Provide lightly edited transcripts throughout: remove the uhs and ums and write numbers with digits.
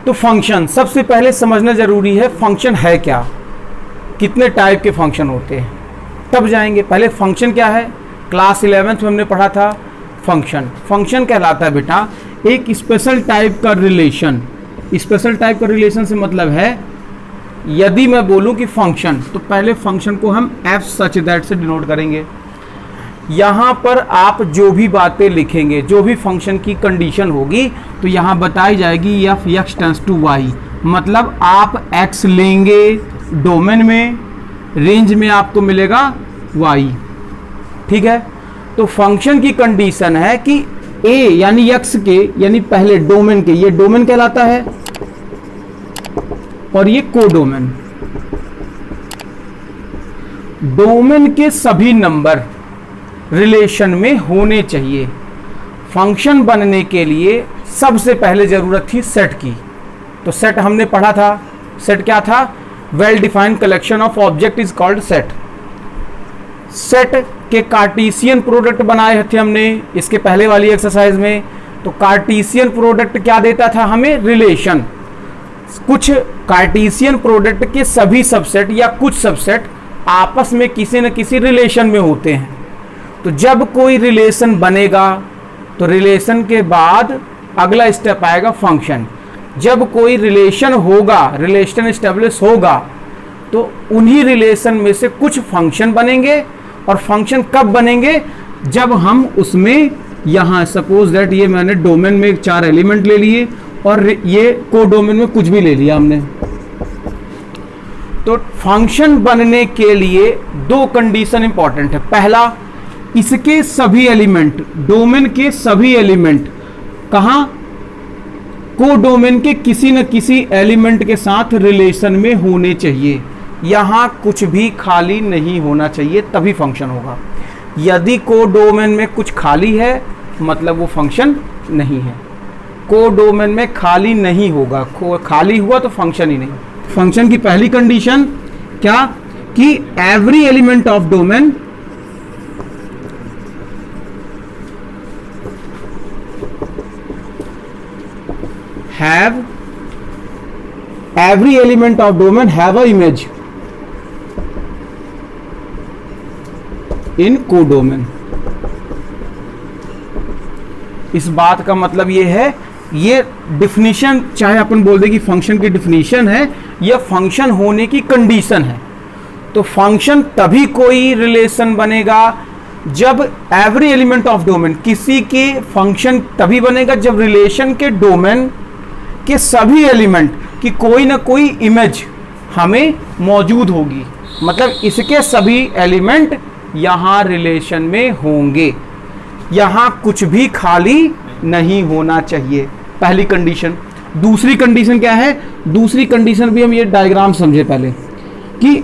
तो फंक्शन सबसे पहले समझना जरूरी है, फंक्शन है क्या, कितने टाइप के फंक्शन होते हैं, तब जाएंगे। पहले फंक्शन क्या है, क्लास 11th में हमने पढ़ा था फंक्शन। फंक्शन कहलाता है बेटा एक स्पेशल टाइप का रिलेशन। स्पेशल टाइप का रिलेशन से मतलब है, यदि मैं बोलूं कि फंक्शन, तो पहले फंक्शन को हम एफ सच दैट से डिनोट करेंगे। यहाँ पर आप जो भी बातें लिखेंगे, जो भी फंक्शन की कंडीशन होगी, तो यहाँ बताई जाएगी f x tends to y, मतलब आप एक्स लेंगे डोमेन में, रेंज में आपको मिलेगा वाई। ठीक है, तो फंक्शन की कंडीशन है कि ए यानी एक्स के, यानी पहले डोमेन के, ये डोमेन कहलाता है और ये कोडोमेन, डोमेन के सभी नंबर रिलेशन में होने चाहिए। फंक्शन बनने के लिए सबसे पहले जरूरत थी सेट की, तो सेट हमने पढ़ा था। सेट क्या था, well defined collection of object is called set. Set के कार्टेशियन प्रोडक्ट बनाए थे हमने इसके पहले वाली एक्सरसाइज में। तो कार्टेशियन प्रोडक्ट क्या देता था हमें, रिलेशन। कुछ कार्टेशियन प्रोडक्ट के सभी सबसेट या कुछ सबसेट आपस में किसी न किसी रिलेशन में होते हैं। तो जब कोई रिलेशन बनेगा तो रिलेशन के बाद अगला स्टेप आएगा फंक्शन। जब कोई रिलेशन होगा, रिलेशन एस्टेब्लिश होगा, तो उन्हीं रिलेशन में से कुछ फंक्शन बनेंगे। और फंक्शन कब बनेंगे, जब हम उसमें, यहाँ सपोज दैट ये मैंने डोमेन में 4 एलिमेंट ले लिए और ये को डोमेन में कुछ भी ले लिया हमने। तो फंक्शन बनने के लिए 2 कंडीशन इंपॉर्टेंट है। पहला, इसके सभी एलिमेंट, डोमेन के सभी एलिमेंट कहाँ, को डोमेन के किसी न किसी एलिमेंट के साथ रिलेशन में होने चाहिए। यहाँ कुछ भी खाली नहीं होना चाहिए, तभी फंक्शन होगा। यदि को डोमेन में कुछ खाली है मतलब वो फंक्शन नहीं है। को डोमेन में खाली नहीं होगा, खाली हुआ तो फंक्शन ही नहीं। फंक्शन की पहली कंडीशन क्या, कि every element of domain have every element of domain have a image in codomain। इस बात का मतलब ये है, ये डिफिनीशन चाहे अपन बोल दे कि फंक्शन की डिफिनीशन है, यह फंक्शन होने की कंडीशन है। तो फंक्शन तभी कोई रिलेशन बनेगा जब एवरी एलिमेंट ऑफ डोमेन, किसी के फंक्शन तभी बनेगा जब रिलेशन के डोमेन के सभी एलिमेंट की कोई ना कोई इमेज हमें मौजूद होगी। मतलब इसके सभी एलिमेंट यहाँ रिलेशन में होंगे, यहाँ कुछ भी खाली नहीं होना चाहिए, पहली कंडीशन। दूसरी कंडीशन क्या है, दूसरी कंडीशन भी हम ये डायग्राम समझे पहले, कि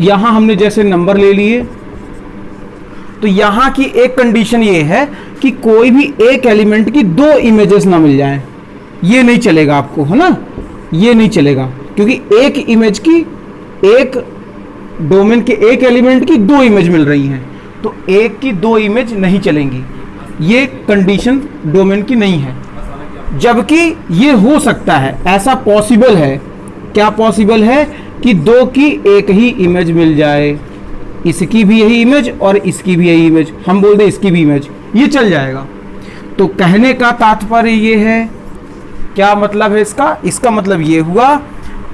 यहाँ हमने जैसे नंबर ले लिए, तो यहाँ की एक कंडीशन ये है कि कोई भी एक एलिमेंट की 2 इमेजेस ना मिल जाएं। ये नहीं चलेगा आपको, है ना, ये नहीं चलेगा, क्योंकि एक इमेज की, एक डोमेन के एक एलिमेंट की 2 इमेज मिल रही हैं, तो एक की 2 इमेज नहीं चलेंगी। ये कंडीशन डोमेन की नहीं है। जबकि ये हो सकता है, ऐसा पॉसिबल है। क्या पॉसिबल है, कि 2 की एक ही इमेज मिल जाए, इसकी भी यही इमेज और इसकी भी यही इमेज, हम बोल दें इसकी भी इमेज, ये चल जाएगा। तो कहने का तात्पर्य ये है, क्या मतलब है इसका, इसका मतलब ये हुआ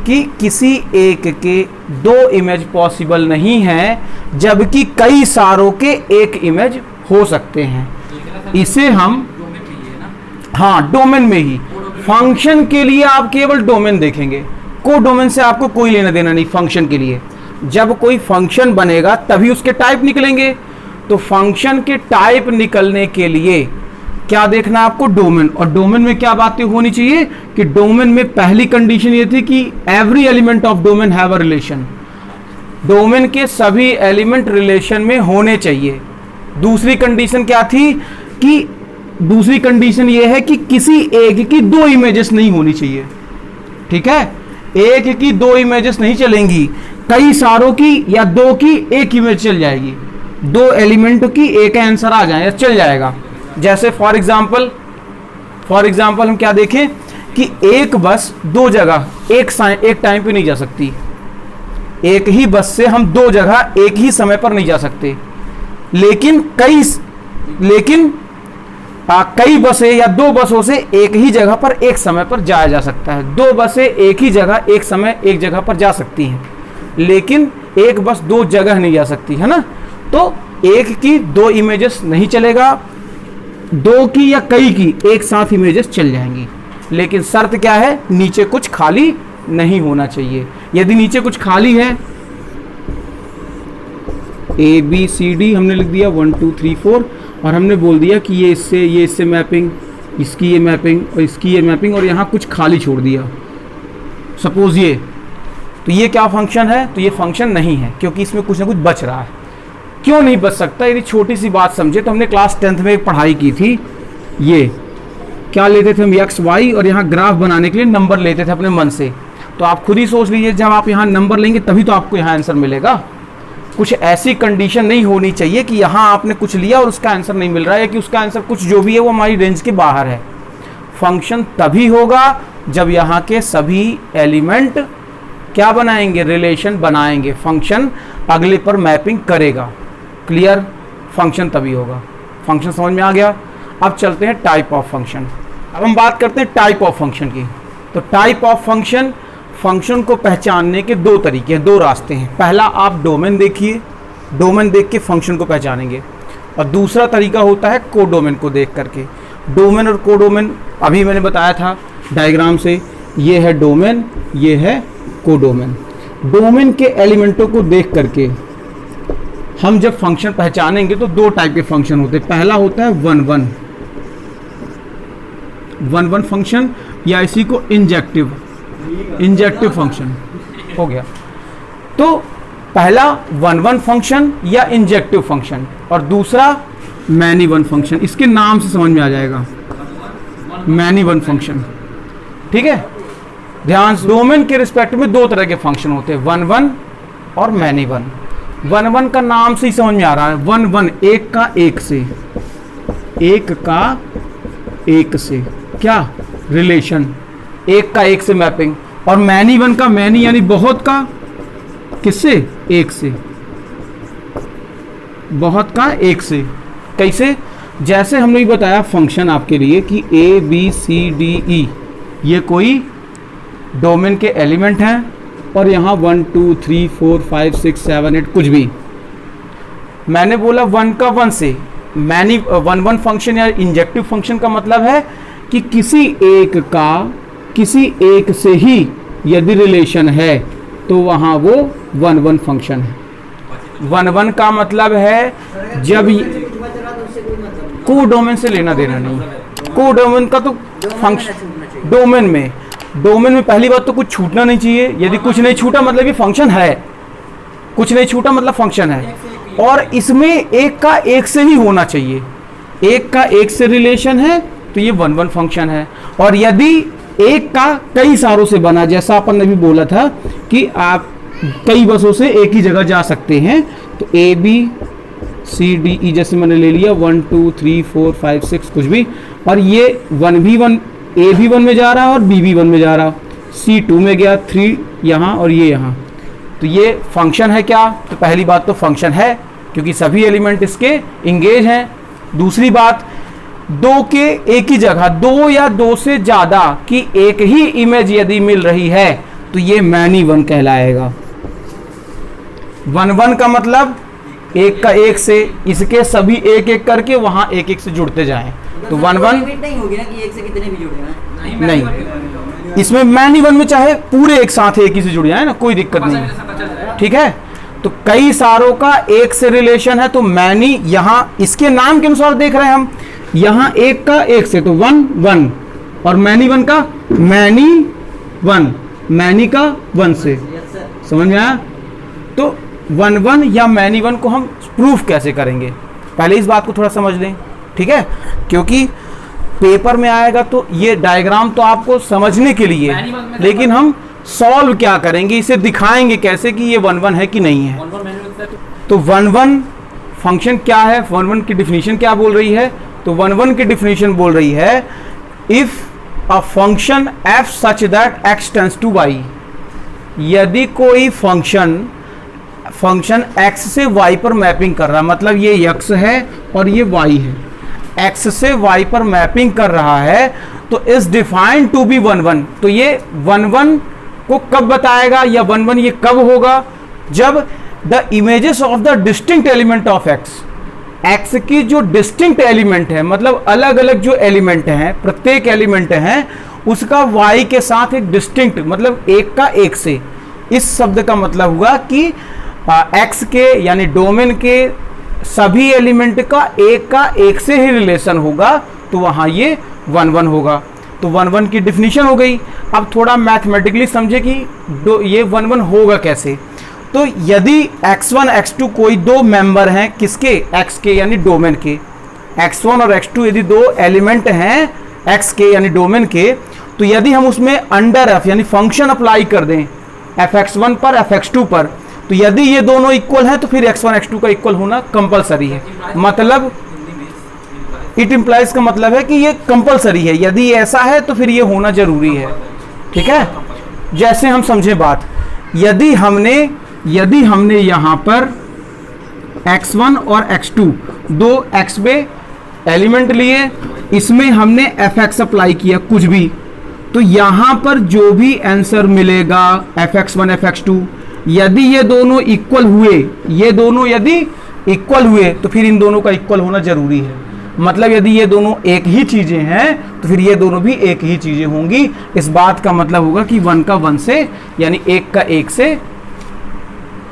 कि किसी एक के 2 इमेज पॉसिबल नहीं है, जबकि कई सारों के एक इमेज हो सकते हैं। इसे हम, हाँ, डोमेन में ही। फंक्शन के लिए आप केवल डोमेन देखेंगे, को डोमेन से आपको कोई लेना देना नहीं। फंक्शन के लिए जब कोई फंक्शन बनेगा तभी उसके टाइप निकलेंगे। तो फंक्शन के टाइप निकलने के लिए क्या देखना आपको, डोमेन। और डोमेन में क्या बातें होनी चाहिए, कि डोमेन में पहली कंडीशन ये थी कि every element of domain have a relation, domain के सभी एलिमेंट रिलेशन में होने चाहिए। दूसरी कंडीशन क्या थी, कि दूसरी कंडीशन ये है कि किसी एक की 2 इमेजेस नहीं होनी चाहिए। ठीक है, एक की 2 इमेजेस नहीं चलेंगी, कई सारों की या 2 की एक इमेज चल जाएगी, 2 एलिमेंट की एक आंसर आ जाए, चल जाएगा। जैसे फॉर एग्जाम्पल हम क्या देखें, कि एक बस दो जगह एक टाइम पे नहीं जा सकती। एक ही बस से हम दो जगह एक ही समय पर नहीं जा सकते, लेकिन कई बसें या दो बसों से एक ही जगह पर एक समय पर जाया जा सकता है। दो बसें एक ही जगह एक समय एक जगह पर जा सकती हैं, लेकिन एक बस दो जगह नहीं जा सकती, है ना। तो एक की दो इमेजेस नहीं चलेगा, दो की या कई की एक साथ इमेजेस चल जाएंगी, लेकिन शर्त क्या है, नीचे कुछ खाली नहीं होना चाहिए। यदि नीचे कुछ खाली है, ABCD हमने लिख दिया 1 2 3 4, और हमने बोल दिया कि ये इससे मैपिंग, इसकी ये मैपिंग और इसकी ये मैपिंग, और यहाँ कुछ खाली छोड़ दिया सपोज ये, तो ये क्या फंक्शन है, तो ये फंक्शन नहीं है, क्योंकि इसमें कुछ ना कुछ बच रहा है। क्यों नहीं बच सकता, यदि छोटी सी बात समझे तो हमने क्लास 10th में एक पढ़ाई की थी, ये क्या लेते थे हम x y, और यहाँ ग्राफ बनाने के लिए नंबर लेते थे अपने मन से। तो आप खुद ही सोच लीजिए, जब आप यहाँ नंबर लेंगे तभी तो आपको यहाँ आंसर मिलेगा। कुछ ऐसी कंडीशन नहीं होनी चाहिए कि यहाँ आपने कुछ लिया और उसका आंसर नहीं मिल रहा है, कि उसका आंसर कुछ जो भी है वो हमारी रेंज के बाहर है। फंक्शन तभी होगा जब यहाँ के सभी एलिमेंट क्या बनाएंगे, रिलेशन बनाएंगे, फंक्शन अगले पर मैपिंग करेगा। क्लियर, फंक्शन तभी होगा। फंक्शन समझ में आ गया। अब चलते हैं टाइप ऑफ फंक्शन। अब हम बात करते हैं टाइप ऑफ फंक्शन की। तो टाइप ऑफ फंक्शन, फंक्शन को पहचानने के दो तरीके हैं, दो रास्ते हैं। पहला, आप डोमेन देखिए, डोमेन देख के फंक्शन को पहचानेंगे, और दूसरा तरीका होता है कोडोमेन को देख करके। डोमेन और कोडोमेन अभी मैंने बताया था डायग्राम से, ये है डोमेन, ये है कोडोमेन। डोमेन के एलिमेंटों को देख करके हम जब फंक्शन पहचानेंगे तो दो टाइप के फंक्शन होते हैं। पहला होता है वन वन फंक्शन, या इसी को इंजेक्टिव फंक्शन हो गया। तो पहला वन फंक्शन या इंजेक्टिव फंक्शन, और दूसरा मैनी वन फंक्शन। इसके नाम से समझ में आ जाएगा, मैनी वन फंक्शन। ठीक है, ध्यान से, डोमेन के रिस्पेक्ट में दो तरह के फंक्शन होते हैं, वन और मैनी वन। वन का नाम से ही समझ में आ रहा है, वन एक का एक से, एक का एक से क्या रिलेशन, एक का एक से मैपिंग। और मैनी वन का, मैनी यानी बहुत का, किससे, एक से, बहुत का एक से। कैसे, जैसे हमने भी बताया फंक्शन आपके लिए कि ABCDE ये कोई डोमेन के एलिमेंट हैं, और यहाँ 1 2 3 4 5 6 7 8 कुछ भी। मैंने बोला वन का वन से, मैनी वन फंक्शन या इंजेक्टिव फंक्शन का मतलब है कि किसी एक का किसी एक से ही यदि रिलेशन है तो वहाँ वो वन फंक्शन है। वन का मतलब है जब कोडोमेन से लेना देना नहीं, कोडोमेन का तो फंक्शन डोमेन में पहली बात तो कुछ छूटना नहीं चाहिए। यदि कुछ नहीं छूटा मतलब ये फंक्शन है, कुछ नहीं छूटा मतलब फंक्शन है। और इसमें एक का एक से ही होना चाहिए, एक का एक से रिलेशन है तो ये वन फंक्शन है। और यदि एक का कई सारों से बना, जैसा अपन ने भी बोला था कि आप कई बसों से एक ही जगह जा सकते हैं, तो ABCDE जैसे मैंने ले लिया 1 2 3 4 5 6 कुछ भी, और ये A भी 1 में जा रहा है और B भी 1 में जा रहा, C 2 में गया, 3 यहाँ और ये यहाँ, तो ये फंक्शन है क्या? तो पहली बात तो फंक्शन है क्योंकि सभी एलिमेंट इसके इंगेज हैं। दूसरी बात, दो के एक ही जगह, दो या दो से ज्यादा की एक ही इमेज यदि मिल रही है तो ये मैनी वन कहलाएगा। वन का मतलब एक का एक से, इसके सभी एक एक करके वहां एक एक से जुड़ते जाएं, तो वन नहीं होगी ना कि एक से कितने भी जुड़े हैं? नहीं, इसमें मैनी वन में चाहे पूरे एक साथ एक ही से जुड़ जाए ना, कोई दिक्कत नहीं। ठीक है, तो कई सारों का एक से रिलेशन है, तो मैनी यहाँ इसके नाम के अनुसार देख रहे हैं हम, यहाँ एक का एक से तो वन, और मैनी वन का मैनी वन, मैनी का वन से। समझ में आया? तो वन या मैनी वन को हम प्रूफ कैसे करेंगे, पहले इस बात को थोड़ा समझ लें। ठीक है, क्योंकि पेपर में आएगा तो ये डायग्राम तो आपको समझने के लिए, लेकिन हम सॉल्व क्या करेंगे, इसे दिखाएंगे कैसे कि ये वन है कि नहीं है। तो वन फंक्शन क्या है, वन की डिफिनीशन क्या बोल रही है? तो वन की डिफिनीशन बोल रही है, if a function f such that x tends to y, यदि कोई फंक्शन x से y पर मैपिंग कर रहा है, मतलब ये x है और ये y है, x से y पर मैपिंग कर रहा है, तो इज डिफाइंड टू बी 1 1। तो ये 1 1 को कब बताएगा, या 1 1 ये कब होगा, जब the images of the distinct element of x की जो डिस्टिंक्ट एलिमेंट है, मतलब अलग अलग जो एलिमेंट हैं, प्रत्येक एलिमेंट हैं उसका y के साथ एक डिस्टिंक्ट, मतलब एक का एक से, इस शब्द का मतलब हुआ कि x के यानी डोमेन के सभी एलिमेंट का एक से ही रिलेशन होगा, तो वहां ये 1 1 होगा। तो 1 1 की डिफिनीशन हो गई। अब थोड़ा मैथमेटिकली समझे कि ये 1 1 होगा कैसे। तो यदि x1 x2 कोई दो मेंबर हैं, किसके, x के यानी डोमेन के, x1 और x2 यदि दो एलिमेंट हैं x के यानी डोमेन के, तो यदि हम उसमें अंडर f यानी फंक्शन अप्लाई कर दें fx1 पर fx2 पर, तो यदि ये दोनों इक्वल हैं तो फिर x1 x2 का इक्वल होना कंपलसरी है। मतलब इट इम्प्लाइज का मतलब है कि ये कंपलसरी है, यदि ऐसा है तो फिर ये होना जरूरी है। ठीक है, जैसे हम समझे बात, यदि हमने यहां पर x1 और x2 दो x पे एलिमेंट लिए, इसमें हमने fx अप्लाई किया कुछ भी, तो यहां पर जो भी आंसर मिलेगा fx1 fx2, यदि ये दोनों इक्वल हुए, यदि इक्वल हुए तो फिर इन दोनों का इक्वल होना जरूरी है। मतलब यदि ये दोनों एक ही चीजें हैं तो फिर ये दोनों भी एक ही चीजें होंगी। इस बात का मतलब होगा कि 1 का 1 से यानी 1 का 1 से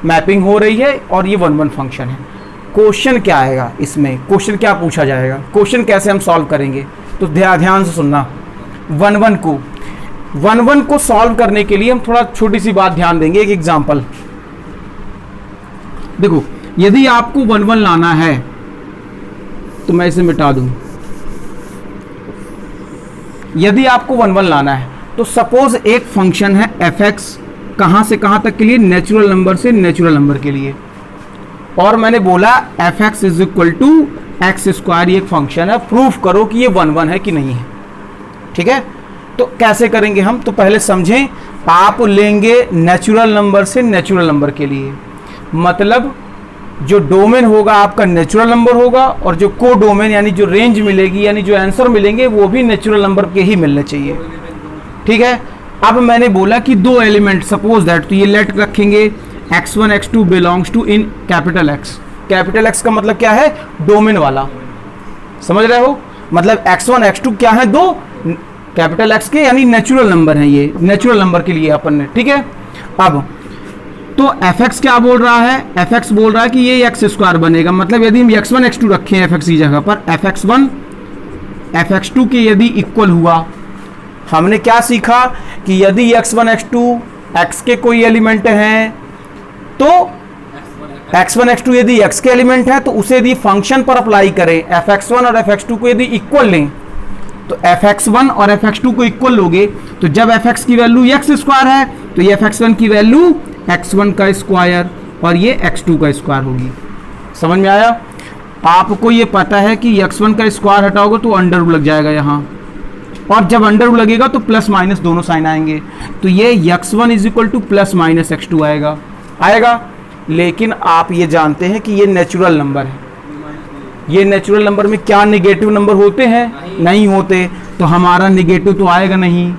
मैपिंग हो रही है और ये 1 1 फंक्शन है। क्वेश्चन क्या आएगा इसमें, क्वेश्चन क्या पूछा जाएगा, क्वेश्चन कैसे हम सॉल्व करेंगे, तो ध्यान से सुनना। 1 1 को सॉल्व करने के लिए हम थोड़ा छोटी सी बात ध्यान देंगे। एक एग्जांपल देखो, यदि आपको 1 1 लाना है तो मैं इसे मिटा दूं। यदि आपको 1 1 लाना है तो सपोज एक फंक्शन है fx, कहां से कहां तक के लिए, नेचुरल नंबर से नेचुरल नंबर के लिए, और मैंने बोला fx is equal to x square, ये एक फंक्शन है, प्रूफ करो कि ये 1 1 है कि नहीं है। ठीक है, तो कैसे करेंगे हम, तो पहले समझें। आप लेंगे नेचुरल नंबर से नेचुरल नंबर के लिए, मतलब जो डोमेन होगा आपका नेचुरल नंबर होगा, और जो को डोमेन यानी जो रेंज मिलेगी यानी जो आंसर मिलेंगे वो भी नेचुरल नंबर के ही मिलने चाहिए। ठीक है, अब मैंने बोला कि दो एलिमेंट सपोज दैट, तो ये लेट रखेंगे x1 x2 belongs to in capital X। Capital X का मतलब क्या है, डोमेन वाला, समझ रहे हो, मतलब x1 x2 क्या है, दो कैपिटल X के यानी नेचुरल नंबर हैं, ये नेचुरल नंबर के लिए अपन ने। ठीक है, अब तो fx क्या बोल रहा है, fx बोल रहा है कि ये x स्क्वायर बनेगा, मतलब यदि हम x1 x2 रखें fx की जगह पर, fx1 fx2 के यदि इक्वल हुआ, हमने क्या सीखा कि यदि x1 x2 x के कोई एलिमेंट हैं तो x1 x2 यदि x के एलिमेंट है तो उसे यदि फंक्शन पर अप्लाई करें, fx1 और fx2 को यदि इक्वल लें, तो fx1 और fx2 को इक्वल लोगे, तो जब fx की वैल्यू x स्क्वायर है तो ये fx1 की वैल्यू x1 का स्क्वायर और ये x2 का स्क्वायर होगी। समझ में आया? आपको ये पता है कि x1 का स्क्वायर हटाओगे तो अंडर रूट लग जाएगा यहाँ, और जब अंडर रूट लगेगा तो प्लस माइनस दोनों साइन आएंगे, तो ये x1 is equal two plus minus x2 आएगा। लेकिन आप ये जानते हैं कि ये नेचुरल नंबर है, ये नेचुरल नंबर में क्या नेगेटिव नंबर होते हैं, नहीं होते, तो हमारा नेगेटिव तो आएगा नहीं,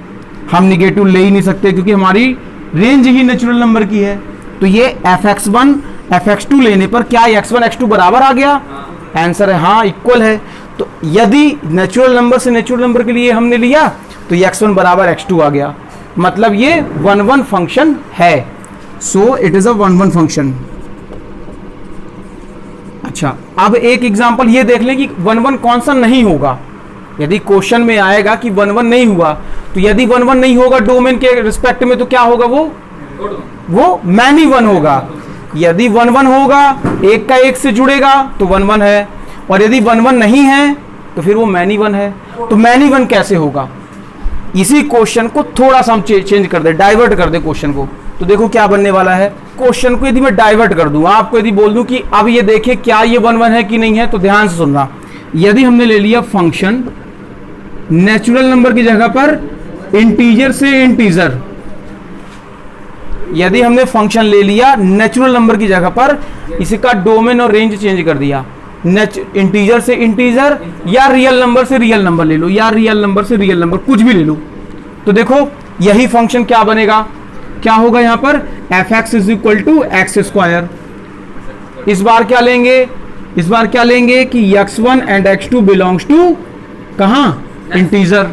हम नेगेटिव ले ही नहीं सकते क्योंकि हमारी रेंज ही नेचुरल नंबर की है। तो ये fx1 fx2 लेने पर क्या x1 x2 बराबर आ गया, आंसर है हाँ, इक्वल है। तो यदि नेचुरल नंबर से नेचुरल नंबर के लिए हमने लिया तो ये x1 बराबर x2 आ गया, मतलब ये 1 1 फंक्शन है। So it is a 1 1 function. अच्छा, अब एक एग्जांपल ये देख लें कि 1 1 कौन सा नहीं होगा। यदि क्वेश्चन में आएगा कि 1 1 नहीं हुआ, तो यदि 1 1 नहीं होगा डोमेन के रिस्पेक्ट में तो क्या होगा, वो मैनी 1 होगा। यदि 1 1 होगा, एक का एक से जुड़ेगा तो 1 1 है, और यदि 1 1 नहीं है तो फिर वो मैनी 1 है। तो मैनी 1 कैसे होगा, इसी क्वेश्चन को थोड़ा सा हम चेंज कर दे, डाइवर्ट कर दे क्वेश्चन को, तो देखो क्या बनने वाला है। क्वेश्चन को यदि मैं डाइवर्ट कर दूं, आपको यदि बोल दूं कि अब ये देखिए क्या ये 1 1 है कि नहीं है, तो ध्यान से सुनना। यदि हमने ले लिया फंक्शन नेचुरल नंबर की जगह पर इंटीजर से इंटीजर, यदि हमने फंक्शन ले लिया नेचुरल नंबर की जगह पर, इसका डोमेन और रेंज चेंज कर दिया, इंटीजर से इंटीजर या रियल नंबर से रियल नंबर ले लो, या रियल नंबर से रियल नंबर, कुछ भी ले लो, तो देखो यही फंक्शन क्या बनेगा, क्या होगा यहाँ पर f x is equal to x square. इस बार क्या लेंगे, इस बार क्या लेंगे कि x1 and x2 belongs to कहाँ, इंटीजर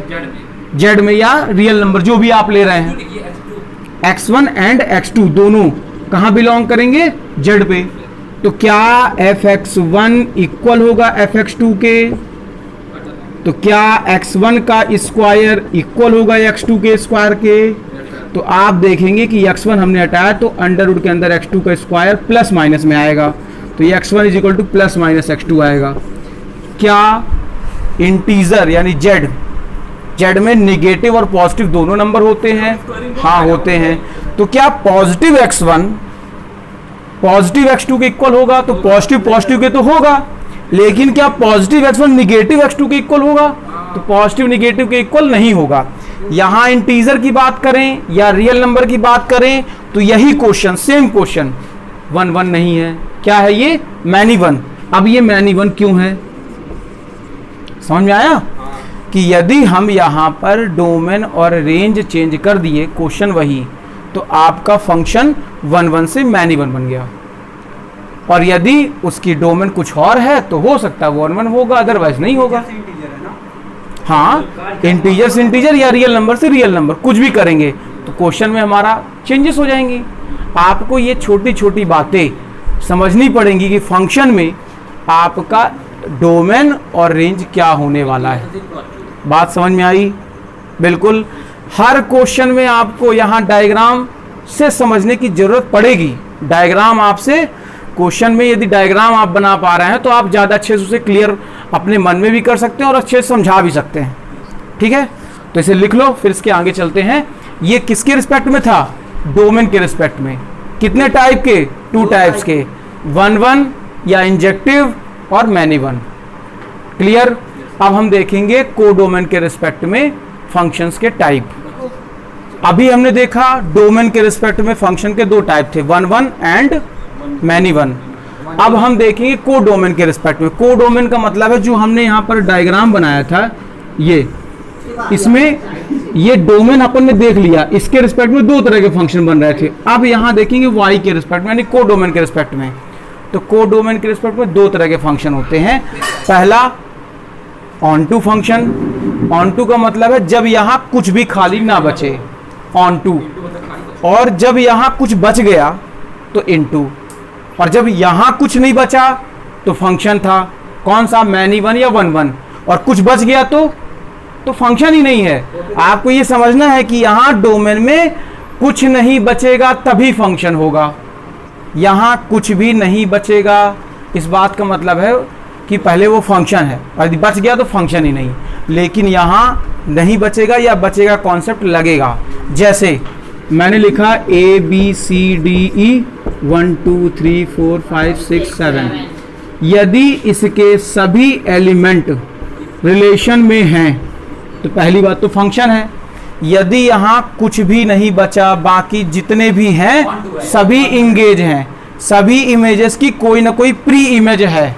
जेड में या रियल नंबर जो भी आप ले रहे हैं, x1 एंड x2 दोनों कहाँ बिलोंग करेंगे, जेड पे। तो क्या fx1 इक्वल होगा fx2 के, तो क्या x1 का स्क्वायर इक्वल होगा x2 के स्क्वायर के। तो आप देखेंगे कि x1 हमने हटाया तो अंडर रूट के अंदर x2 का स्क्वायर प्लस माइनस में आएगा, तो ये x1 is equal two plus minus x2 आएगा। क्या इंटीजर यानी जेड में निगेटिव और पॉजिटिव दोनों नंबर होते हैं, हाँ होते हैं। तो क्या पॉजिटिव x1 पॉजिटिव x2 के इक्वल होगा, तो पॉजिटिव के तो होगा, लेकिन क्या पॉजिटिव x1 निगेटिव x2 के इक्वल होगा, तो पॉजिटिव निगेटिव के इक्वल नहीं होगा। यहां इंटीजर की बात करें या रियल नंबर की बात करें तो यही क्वेश्चन, सेम क्वेश्चन, 1 1 नहीं है, क्या है ये, मैनी वन। अब ये मैनी वन क्यों है, समझ में आया कि यदि हम यहां पर डोमेन और रेंज चेंज कर दिए, क्वेश्चन वही, तो आपका फंक्शन 1 1 से मैनी वन बन गया। और यदि उसकी डोमेन कुछ और है तो हो सकता है 1 1 होगा, अदरवाइज नहीं होगा। हाँ, इंटीजर से इंटीजर या रियल नंबर से रियल नंबर, कुछ भी करेंगे तो क्वेश्चन में हमारा चेंजेस हो जाएंगी। आपको ये छोटी छोटी बातें समझनी पड़ेंगी कि फंक्शन में आपका डोमेन और रेंज क्या होने वाला है। बात समझ में आई? बिल्कुल, हर क्वेश्चन में आपको यहाँ डायग्राम से समझने की जरूरत पड़ेगी। डायग्राम आपसे क्वेश्चन में यदि डायग्राम आप बना पा रहे हैं तो आप ज़्यादा अच्छे से उसे क्लियर अपने मन में भी कर सकते हैं और अच्छे से समझा भी सकते हैं। ठीक है, तो इसे लिख लो, फिर इसके आगे चलते हैं। ये किसके रिस्पेक्ट में था, डोमेन के रिस्पेक्ट में। कितने टाइप के, 2 टाइप्स के, 1 1 या इंजेक्टिव और मैनी वन। क्लियर? अब हम देखेंगे कोडोमेन के रिस्पेक्ट में फंक्शंस के टाइप। अभी हमने देखा डोमेन के रिस्पेक्ट में फंक्शन के 2 टाइप थे, 1 1 एंड मैनी वन। अब हम देखेंगे कोडोमेन के रिस्पेक्ट में। कोडोमेन का मतलब है जो हमने यहाँ पर डायग्राम बनाया था, ये इसमें ये डोमेन अपन ने देख लिया, इसके रिस्पेक्ट में 2 तरह के फंक्शन बन रहे थे। अब यहाँ देखेंगे वाई के रिस्पेक्ट में यानी कोडोमेन के रिस्पेक्ट में। तो कोडोमेन के रिस्पेक्ट में 2 तरह के फंक्शन होते हैं। पहला onto function. Onto का मतलब है जब यहाँ कुछ भी खाली ना बचे, ऑन टू। और जब यहाँ कुछ बच गया तो इन टू। और जब यहाँ कुछ नहीं बचा तो फंक्शन था कौन सा, मैनी वन या 1 1। और कुछ बच गया तो फंक्शन ही नहीं है। आपको ये समझना है कि यहाँ डोमेन में कुछ नहीं बचेगा तभी फंक्शन होगा, यहाँ कुछ भी नहीं बचेगा। इस बात का मतलब है कि पहले वो फंक्शन है और यदि बच गया तो फंक्शन ही नहीं। लेकिन यहाँ नहीं बचेगा या बचेगा कॉन्सेप्ट लगेगा। जैसे मैंने लिखा ABCDE 1 2 3 4 5 6 7, यदि इसके सभी एलिमेंट रिलेशन में हैं तो पहली बात तो फंक्शन है। यदि यहाँ कुछ भी नहीं बचा, बाकी जितने भी हैं सभी इंगेज हैं, सभी इमेजेस की कोई ना कोई प्री इमेज है,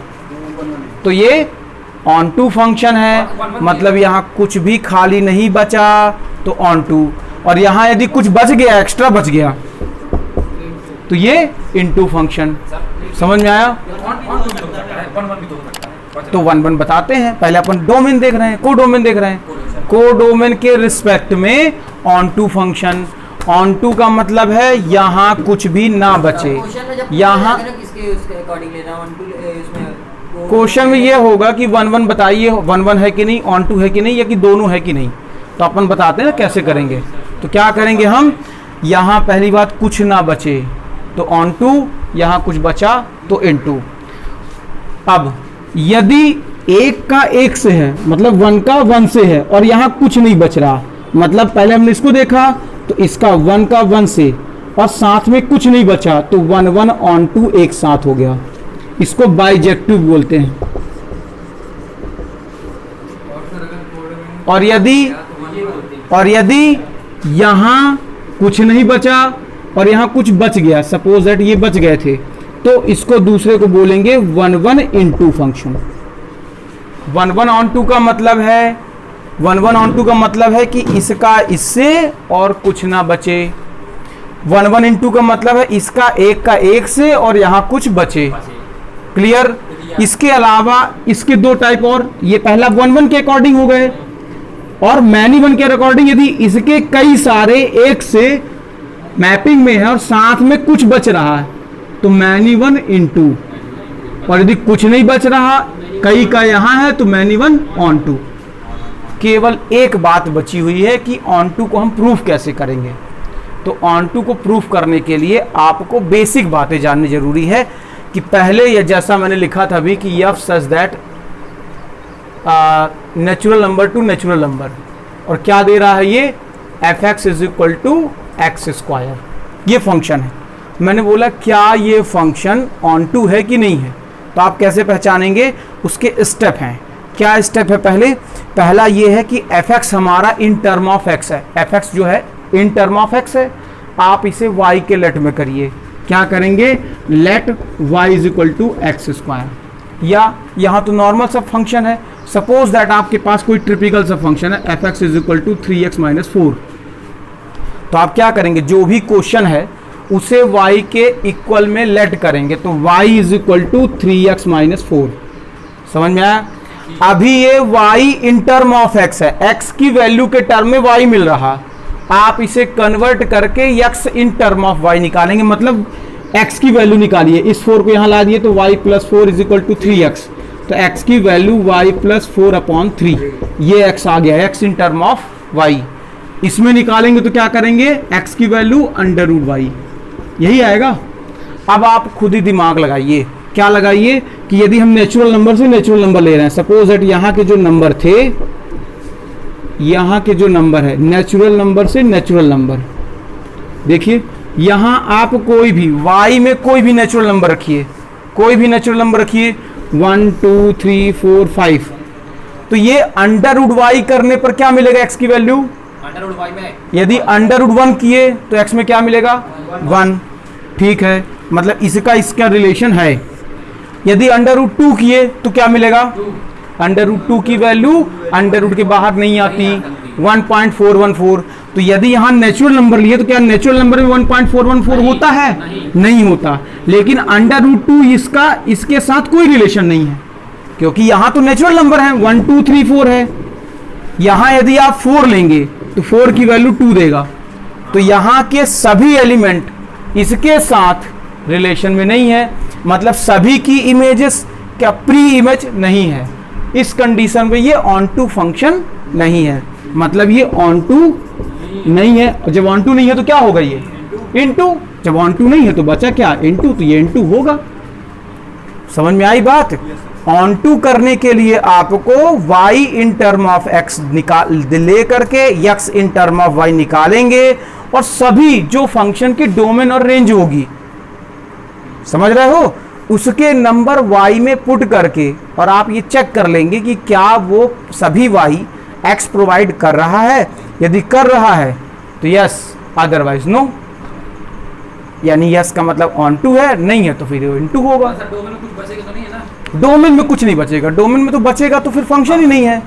तो ये ऑन टू फंक्शन है। मतलब यहाँ कुछ भी खाली नहीं बचा तो ऑन टू। और यहाँ यदि कुछ बच गया, एक्स्ट्रा बच गया, तो ये इनटू फंक्शन। समझ में आया? तो 1 1 बताते हैं। पहले अपन डोमेन देख रहे हैं, कोडोमेन देख रहे हैं। कोडोमेन के रिस्पेक्ट में onto function. Onto का मतलब है यहाँ कुछ भी ना बचे। यहाँ क्वेश्चन में ये होगा कि 1 1 बताइए 1 1 है कि नहीं, ऑन टू है कि नहीं, या कि दोनों है कि नहीं। तो अपन बताते हैं ना कैसे करेंगे। तो क्या करेंगे हम, यहाँ पहली बात कुछ ना बचे तो ऑन टू, यहाँ कुछ बचा तो इन टू। अब यदि 1 का 1 से है मतलब 1 का 1 से है और यहाँ कुछ नहीं बच रहा, मतलब पहले हमने इसको देखा तो इसका 1 का 1 से और साथ में कुछ नहीं बचा तो 1 1 ऑन टू एक साथ हो गया। इसको बाइजेक्टिव बोलते हैं। और यदि यहाँ कुछ नहीं बचा और यहाँ कुछ बच गया, सपोज दैट ये बच गए थे, तो इसको दूसरे को बोलेंगे 1 1 into फंक्शन। 1 1 on 2 का मतलब है 1 1 on 2 का मतलब है कि इसका इससे और कुछ ना बचे। 1 1 into का मतलब है इसका एक से और यहाँ कुछ बचे। क्लियर? इसके अलावा इसके दो टाइप और, ये पहला 1 1 के अकॉर्डिंग हो गए, और मैनी 1 के अकॉर्डिंग यदि इसके कई सारे एक से मैपिंग में है और साथ में कुछ बच रहा है तो मैनी 1 into, और यदि कुछ नहीं बच रहा कई का यहाँ है तो मैनी 1 on 2। केवल एक बात बची हुई है कि ऑन टू को हम प्रूफ कैसे करेंगे। तो ऑन टू को प्रूफ करने के लिए आपको बेसिक बातें जाननी जरूरी है कि पहले ये जैसा मैंने लिखा था अभी कि f such that natural number to natural number, और क्या दे रहा है ये f x is equal to x square, ये फंक्शन है। मैंने बोला क्या ये फंक्शन ऑन टू है कि नहीं है, तो आप कैसे पहचानेंगे, उसके स्टेप हैं। क्या स्टेप है? पहला ये है कि एफ एक्स हमारा इन टर्म ऑफ एक्स है। एफ एक्स जो है इन टर्म ऑफ एक्स है, आप इसे y के लेट में करिए। क्या करेंगे? Let y is equal to x square, या यहाँ तो नॉर्मल सब फंक्शन है, सपोज दैट आपके पास कोई ट्रिपिकल सब फंक्शन है f x is equal to 3x minus 4, तो आप क्या करेंगे, जो भी क्वेश्चन है उसे y के इक्वल में लेट करेंगे, तो y is equal to 3x minus 4। समझ में आया? अभी ये y in term of x है, x की वैल्यू के टर्म में y मिल रहा, आप इसे कन्वर्ट करके x in term of y निकालेंगे, मतलब x की वैल्यू निकालिए। इस 4 को यहाँ ला दिए तो y plus 4 is equal to 3x, तो x की वैल्यू y प्लस 4 अपॉन 3, ये x आ गया, x in term of y। इसमें निकालेंगे तो क्या करेंगे, x की वैल्यू अंडर रूट y, यही आएगा। अब आप खुद ही दिमाग लगाइए, क्या लगाइए कि यदि हम नेचुरल नंबर से नेचुरल नंबर ले रहे हैं, सपोज दैट यहाँ के जो नंबर थे, यहाँ के जो नंबर है नेचुरल नंबर से नेचुरल नंबर, देखिए यहाँ आप कोई भी y में कोई भी नेचुरल नंबर रखिए, कोई भी नेचुरल नंबर रखिए 1 2 3 4 5, तो ये अंडर रूट y करने पर क्या मिलेगा, x की वैल्यू अंडर रूट y में, यदि अंडर रूट 1 किए तो x में क्या मिलेगा 1, ठीक है, मतलब इसका रिलेशन है। यदि अंडर रूट 2 किए तो क्या मिलेगा, अंडर रूट 2 की वैल्यू अंडर रूट के बाहर नहीं आती, 1.414। तो यदि यहाँ नेचुरल नंबर लिए तो क्या नेचुरल नंबर में 1.414 होता है? नहीं होता। लेकिन अंडर रूट 2 इसके साथ कोई रिलेशन नहीं है, क्योंकि यहाँ तो नेचुरल नंबर है 1 2 3 4 है। यहाँ यदि आप 4 लेंगे तो 4 की वैल्यू 2 देगा, तो यहाँ के सभी एलिमेंट इसके साथ रिलेशन में नहीं है, मतलब सभी की इमेजेस क्या प्री इमेज नहीं है। इस कंडीशन में ये ऑन टू फंक्शन नहीं है, मतलब ये ऑन टू नहीं है। और जब ऑन टू नहीं है तो क्या होगा, ये इनटू, जब ऑन टू नहीं है तो बचा क्या, इनटू, तो ये इनटू होगा। समझ में आई बात? ऑन टू करने के लिए आपको y in term of x निकाल ले करके x in term of y निकालेंगे, और सभी जो फंक्शन की डोमेन और रेंज होगी, समझ रहे हो, उसके नंबर y में पुट करके, और आप ये चेक कर लेंगे कि क्या वो सभी y x प्रोवाइड कर रहा है। यदि कर रहा है तो यस, अदरवाइज नो, यानी यस का मतलब ऑन टू है, नहीं है तो फिर इनटू होगा। डोमेन में कुछ बचेगा तो नहीं है ना? डोमेन में कुछ नहीं बचेगा, डोमेन में तो बचेगा तो फिर फंक्शन ही नहीं है,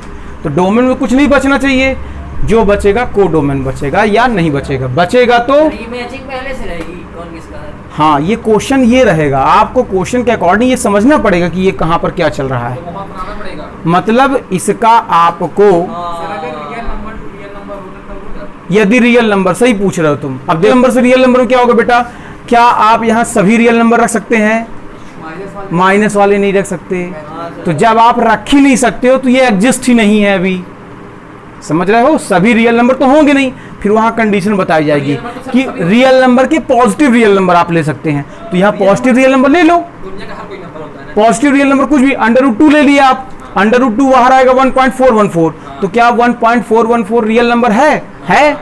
तो डोमेन में कुछ नहीं बचना चाहिए, जो बचेगा को डोमेन बचेगा या नहीं बचेगा, बचेगा तो पहले से रहेगी, कौन किसका है? हाँ, ये क्वेश्चन ये रहेगा, आपको क्वेश्चन के अकॉर्डिंग ये समझना पड़ेगा कि ये कहाँ पर क्या चल रहा है, तो मतलब इसका आपको यदि रियल नंबर, सही पूछ रहे हो तुम। अब रियल नंबर से रियल नंबर में क्या होगा बेटा, क्या आप यहाँ सभी रियल नंबर रख सकते हैं? माइनस वाले नहीं रख सकते, तो जब आप रख ही नहीं सकते हो तो ये एग्जिस्ट ही नहीं है अभी, समझ रहे हो, सभी रियल नंबर तो होंगे नहीं, फिर वहां कंडीशन बताई जाएगी कि रियल नंबर के पॉजिटिव रियल नंबर आप ले सकते हैं, तो यहाँ पॉजिटिव रियल नंबर ले लो, पॉजिटिव रियल नंबर कुछ भी, अंडर रूट 2 ले लिया आप, अंडर रूट 2 बाहर आएगा 1.414, तो क्या 1.414 रियल नंबर है,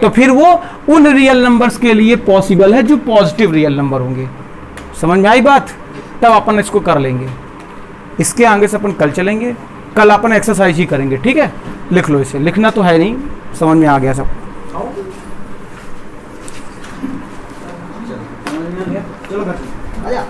तो फिर वो उन रियल नंबर्स के लिए पॉसिबल है जो पॉजिटिव रियल नंबर होंगे। समझ में आई बात? तब अपन इसको कर लेंगे, इसके आगे से अपन कल चलेंगे। कल अपन एक्सरसाइज ही करेंगे, ठीक है। लिख लो इसे, लिखना तो है नहीं, समझ में आ गया सब। चलो आजा।